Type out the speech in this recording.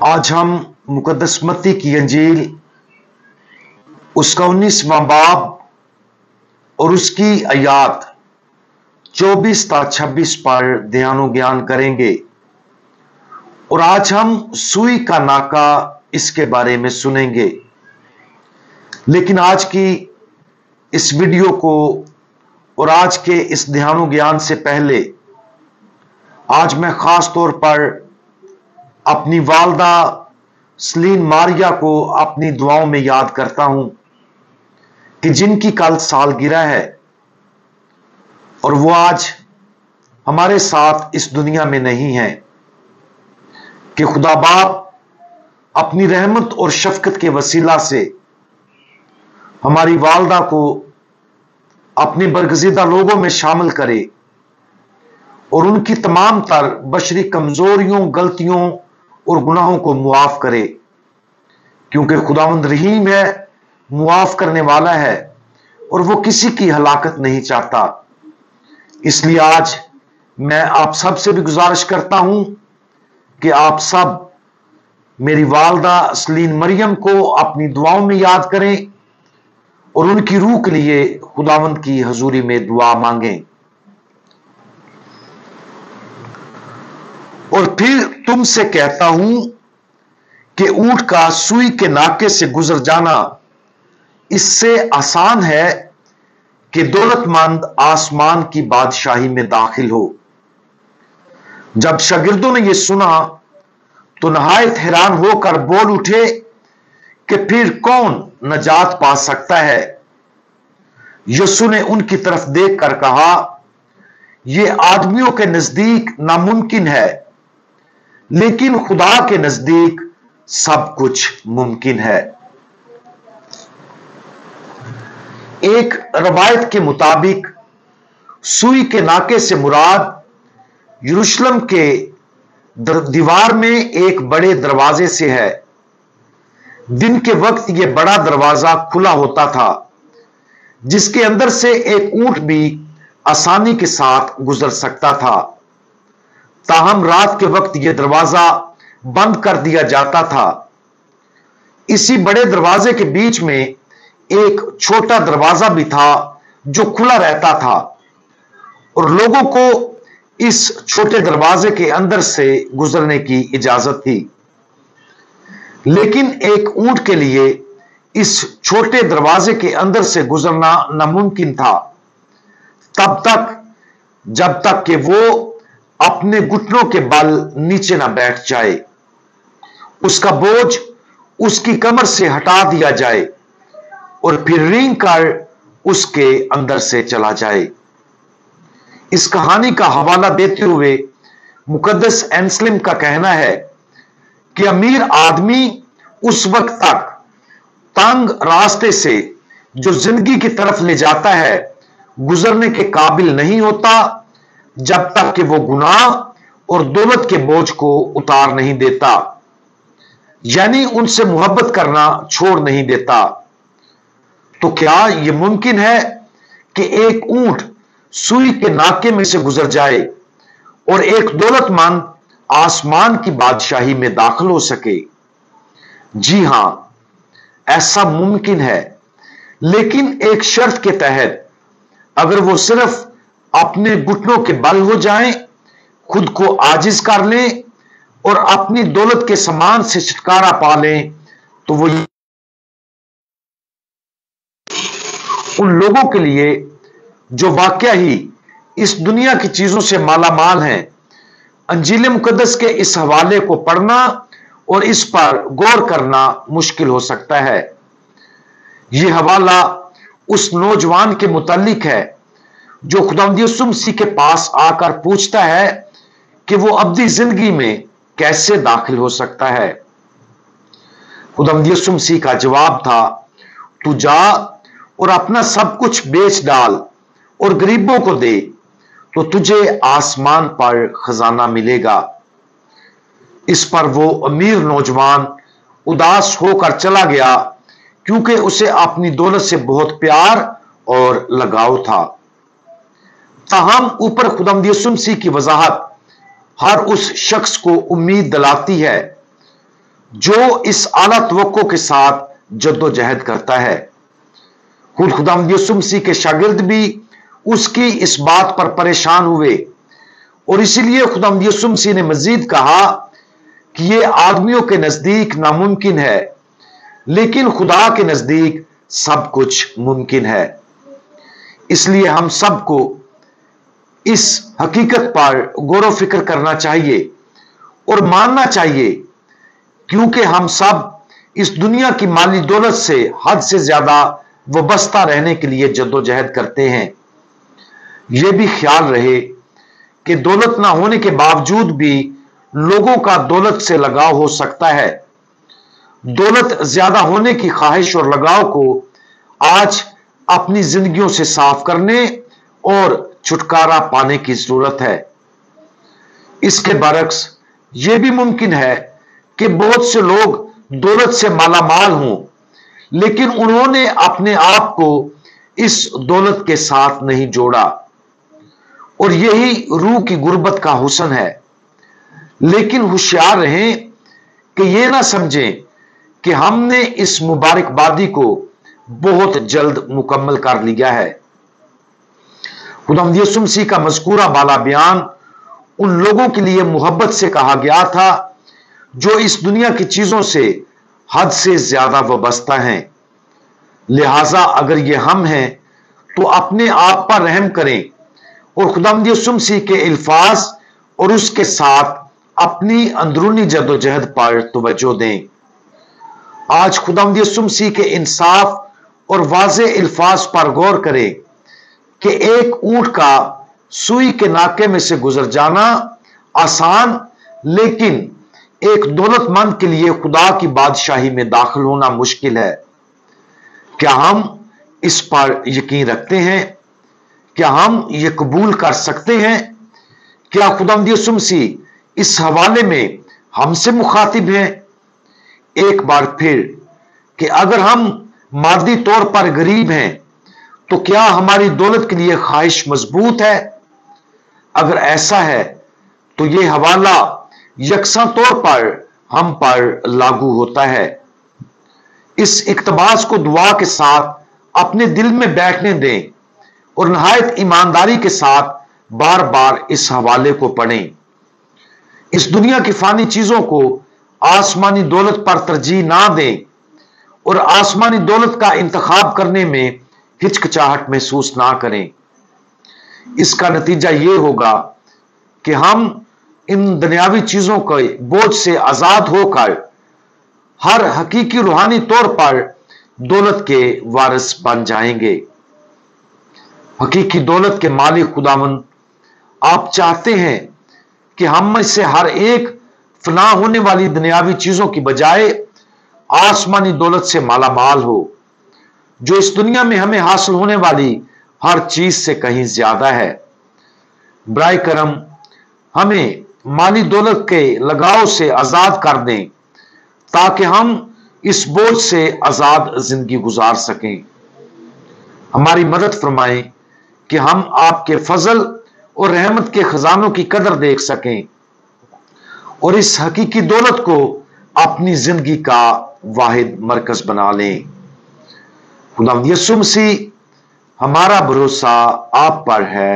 आज हम मुकद्दस मत्ती की अंजील उसका 19वां बाब और उसकी आयात 24 ता 26 पर ध्यानो ज्ञान करेंगे। और आज हम सुई का नाका इसके बारे में सुनेंगे। लेकिन आज की इस वीडियो को और आज के इस ध्यानो ज्ञान से पहले आज मैं खास तौर पर अपनी वालदा सलीन मारिया को अपनी दुआओं में याद करता हूं कि जिनकी कल सालगिरह है और वो आज हमारे साथ इस दुनिया में नहीं है। कि खुदा बाप अपनी रहमत और शफकत के वसीला से हमारी वालदा को अपने बरगज़ीदा लोगों में शामिल करे और उनकी तमाम तर बशरी कमजोरियों, गलतियों और गुनाहों को मुआफ करे, क्योंकि खुदावंद रहीम है, मुआफ करने वाला है और वो किसी की हलाकत नहीं चाहता। इसलिए आज मैं आप सब से भी गुजारिश करता हूं कि आप सब मेरी वालदा सलीन मरियम को अपनी दुआओं में याद करें और उनकी रूह के लिए खुदावंद की हजूरी में दुआ मांगें। और फिर तुमसे कहता हूं कि ऊंट का सुई के नाके से गुजर जाना इससे आसान है कि दौलतमंद आसमान की बादशाही में दाखिल हो। जब शागिर्दों ने यह सुना तो नहायत हैरान होकर बोल उठे कि फिर कौन नजात पा सकता है। यीशु ने उनकी तरफ देखकर कहा, यह आदमियों के नजदीक नामुमकिन है, लेकिन खुदा के नजदीक सब कुछ मुमकिन है। एक रवायत के मुताबिक सुई के नाके से मुराद यरूशलेम के दीवार में एक बड़े दरवाजे से है। दिन के वक्त यह बड़ा दरवाजा खुला होता था, जिसके अंदर से एक ऊंट भी आसानी के साथ गुजर सकता था। ताहम रात के वक्त यह दरवाजा बंद कर दिया जाता था। इसी बड़े दरवाजे के बीच में एक छोटा दरवाजा भी था जो खुला रहता था और लोगों को इस छोटे दरवाजे के अंदर से गुजरने की इजाजत थी। लेकिन एक ऊंट के लिए इस छोटे दरवाजे के अंदर से गुजरना नामुमकिन था, तब तक जब तक कि वो अपने घुटनों के बल नीचे ना बैठ जाए, उसका बोझ उसकी कमर से हटा दिया जाए और फिर रेंग कर उसके अंदर से चला जाए। इस कहानी का हवाला देते हुए मुकद्दस एंसलिम का कहना है कि अमीर आदमी उस वक्त तक तंग रास्ते से जो जिंदगी की तरफ ले जाता है गुजरने के काबिल नहीं होता जब तक कि वो गुनाह और दौलत के बोझ को उतार नहीं देता, यानी उनसे मोहब्बत करना छोड़ नहीं देता। तो क्या यह मुमकिन है कि एक ऊंट सुई के नाके में से गुजर जाए और एक दौलतमंद आसमान की बादशाही में दाखिल हो सके? जी हां, ऐसा मुमकिन है, लेकिन एक शर्त के तहत। अगर वो सिर्फ अपने घुटनों के बल हो जाएं, खुद को आजिज कर लें और अपनी दौलत के सामान से छुटकारा पा लें, तो वो उन लोगों के लिए जो वाकया ही इस दुनिया की चीजों से मालामाल हैं, अंजील मुकद्दस के इस हवाले को पढ़ना और इस पर गौर करना मुश्किल हो सकता है। यह हवाला उस नौजवान के मुतालिक है जो खुदावंद यीशु मसीह के पास आकर पूछता है कि वो अब्दी जिंदगी में कैसे दाखिल हो सकता है। खुदावंद यीशु मसीह का जवाब था, तू जा और अपना सब कुछ बेच डाल और गरीबों को दे, तो तुझे आसमान पर खजाना मिलेगा। इस पर वो अमीर नौजवान उदास होकर चला गया, क्योंकि उसे अपनी दौलत से बहुत प्यार और लगाव था। ताहम ऊपर खुदावंद यीशु मसीह की वजाहत हर उस शख्स को उम्मीद दिलाती है जो इस आला तवक्को के साथ जद्दोजहद करता है। खुद खुदावंद यीशु मसीह के शागिर्द भी उसकी इस बात पर परेशान हुए और इसीलिए खुदावंद यीशु मसीह ने मजीद कहा कि यह आदमियों के नजदीक नामुमकिन है, लेकिन खुदा के नजदीक सब कुछ मुमकिन है। इसलिए हम सबको इस हकीकत पर गौर व फिक्र करना चाहिए और मानना चाहिए, क्योंकि हम सब इस दुनिया की माली दौलत से हद से ज्यादा वाबस्ता रहने के लिए जद्दोजहद करते हैं। यह भी ख्याल रहे कि दौलत ना होने के बावजूद भी लोगों का दौलत से लगाव हो सकता है। दौलत ज्यादा होने की ख्वाहिश और लगाव को आज अपनी जिंदगियों से साफ करने और छुटकारा पाने की जरूरत है। इसके बरक्स यह भी मुमकिन है कि बहुत से लोग दौलत से मालामाल हों, लेकिन उन्होंने अपने आप को इस दौलत के साथ नहीं जोड़ा, और यही रूह की गुर्बत का हुस्न है। लेकिन होशियार रहें कि यह ना समझें कि हमने इस मुबारकबादी को बहुत जल्द मुकम्मल कर लिया है। खुदावंद यीशु मसीह का मज़कूरा बाला बयान उन लोगों के लिए मोहब्बत से कहा गया था जो इस दुनिया की चीजों से हद से ज्यादा वाबस्ता हैं। लिहाजा अगर ये हम हैं तो अपने आप पर रहम करें और खुदावंद यीशु मसीह के अल्फाज और उसके साथ अपनी अंदरूनी जद्दोजहद पर तवज्जो दें। आज खुदावंद यीशु मसीह के इंसाफ और वाज़े अल्फाज पर गौर करें कि एक ऊंट का सुई के नाके में से गुजर जाना आसान, लेकिन एक दौलतमंद के लिए खुदा की बादशाही में दाखिल होना मुश्किल है। क्या हम इस पर यकीन रखते हैं? क्या हम ये कबूल कर सकते हैं? क्या खुदावंद यीशु मसीह इस हवाले में हमसे मुखातिब हैं? एक बार फिर कि अगर हम मादी तौर पर गरीब हैं तो क्या हमारी दौलत के लिए ख्वाहिश मजबूत है? अगर ऐसा है तो यह हवाला यकसा तौर पर हम पर लागू होता है। इस इक्तबास को दुआ के साथ अपने दिल में बैठने दें और नहायत ईमानदारी के साथ बार बार इस हवाले को पढ़ें। इस दुनिया की फानी चीजों को आसमानी दौलत पर तरजीह ना दें और आसमानी दौलत का इंतखाब करने में हिचकिचाहट महसूस ना करें। इसका नतीजा यह होगा कि हम इन दुनियावी चीजों के बोझ से आजाद होकर हर हकीकी रूहानी तौर पर दौलत के वारिस बन जाएंगे। हकीकी दौलत के मालिक खुदावंद, आप चाहते हैं कि हम में से हर एक फना होने वाली दुनियावी चीजों की बजाय आसमानी दौलत से मालामाल हो, जो इस दुनिया में हमें हासिल होने वाली हर चीज से कहीं ज्यादा है। बराए करम हमें माली दौलत के लगाव से आजाद कर दें ताकि हम इस बोझ से आजाद जिंदगी गुजार सकें। हमारी मदद फरमाएं कि हम आपके फजल और रहमत के खजानों की कदर देख सकें और इस हकीकी दौलत को अपनी जिंदगी का वाहिद मरकज बना लें। खुदावंद यीशु मसीह, हमारा भरोसा आप पर है।